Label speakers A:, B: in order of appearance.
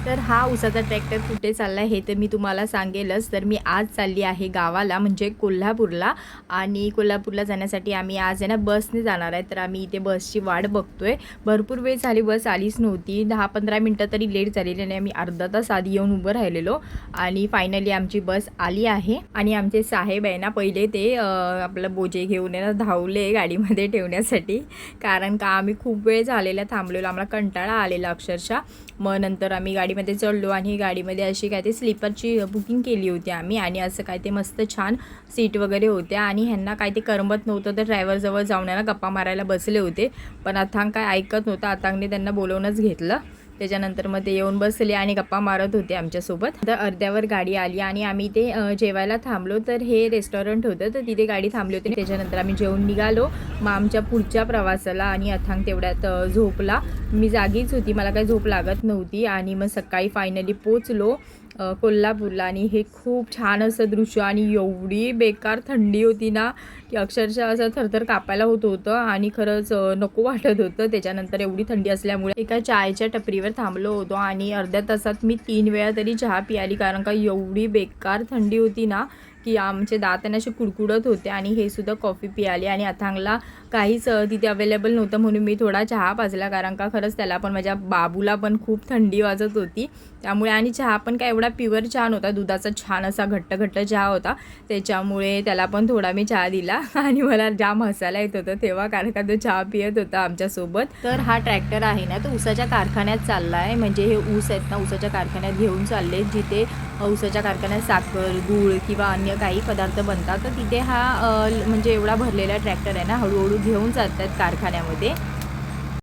A: तर हा ऊसाचा ट्रॅक्टर कुठे चालला हे तर मी तुम्हाला सांगेलच. तर मी आज चालली आहे गावाला म्हणजे कोल्हापूरला आणि कोल्हापूरला जाण्यासाठी आम्ही आज आहे ना बसने जाणार आहे. तर आम्ही इथे बसची वाट बघतोय. भरपूर वेळ झाली बस आलीच नव्हती. 10-15 मिनटं तरी लेट झालेली आणि आम्ही अर्धा तास आधी येऊन उभं राहिलेलो आणि फायनली आमची बस आली आहे. आणि आमचे साहेब आहे ना पहिले ते आपलं बोजे घेऊन आहे ना धावले गाडीमध्ये ठेवण्यासाठी, कारण का आम्ही खूप वेळ झालेला थांबलेलो, आम्हाला कंटाळा आलेला अक्षरशः. मग नंतर आम्ही गाडीमध्ये चढलो आणि गाडीमध्ये अशी काय ते स्लीपरची बुकिंग केली होती आम्ही आणि असं काय ते मस्त छान सीट वगैरे होत्या आणि ह्यांना काय ते करमत नव्हतं तर ड्रायव्हरजवळ जाऊन ना गप्पा मारायला बसले होते. पण अथांग काय ऐकत नव्हतं. अथांगने त्यांना बोलवूनच घेतलं. त्याच्यानंतर मग ते येऊन बसले आणि गप्पा मारत होते आमच्यासोबत. तर अर्ध्यावर गाडी आली आणि आम्ही ते जेवायला थांबलो. तर हे रेस्टॉरंट होतं तर तिथे गाडी थांबली होती. त्याच्यानंतर आम्ही जेवून निघालो मग आमच्या पुढच्या प्रवासाला. आणि अथांग तेवढ्यात झोपला. मी जागीच होती, मला काही झोप लागत नव्हती. आणि मग सकाळी फायनली पोचलो कोल्हापूरला आणि हे खूप छान असं दृश्य आणि एवढी बेकार थंडी होती ना की अक्षरशः असं थरथर कापायला होत होतं आणि खरंच नको वाटत होतं. त्याच्यानंतर एवढी थंडी असल्यामुळे एका चायच्या टपरीवर थांबलो होतो आणि अर्ध्या तासात मी 3 वेळा तरी चहा पियाली, कारण का एवढी बेकार थंडी होती ना की आमचे दात असे कुडकुडत होते. आणि हे सुद्धा कॉफी पियाली आणि अथांगला काहीच तिथे अवेलेबल नव्हतं म्हणून मी थोडा चहा पाजला, कारण का खरंच त्याला पण माझ्या बाबूला पण खूप थंडी वाजत होती त्यामुळे. आणि चहा पण काय एवढा प्युअर चहा नव्हता, दुधाचा छान असा घट्ट घट्ट चहा होता, त्याच्यामुळे त्याला पण थोडा मी चहा दिला. आणि मला जाम हसायला येत होतं तेव्हा, कारण का तो चहा पियत होता आमच्यासोबत. तर हा ट्रॅक्टर आहे ना तो ऊसाच्या कारखान्यात चालला आहे, म्हणजे हे ऊस आहेत ना ऊसाच्या कारखान्यात घेऊन चालले, जिथे ऊसाच्या कारखान्यात साखर गूळ किंवा अन्य काही पदार्थ बनतात. तर तिथे हा म्हणजे एवढा भरलेला ट्रॅक्टर आहे ना हळूहळू घेऊन जातात कारखान्यामध्ये.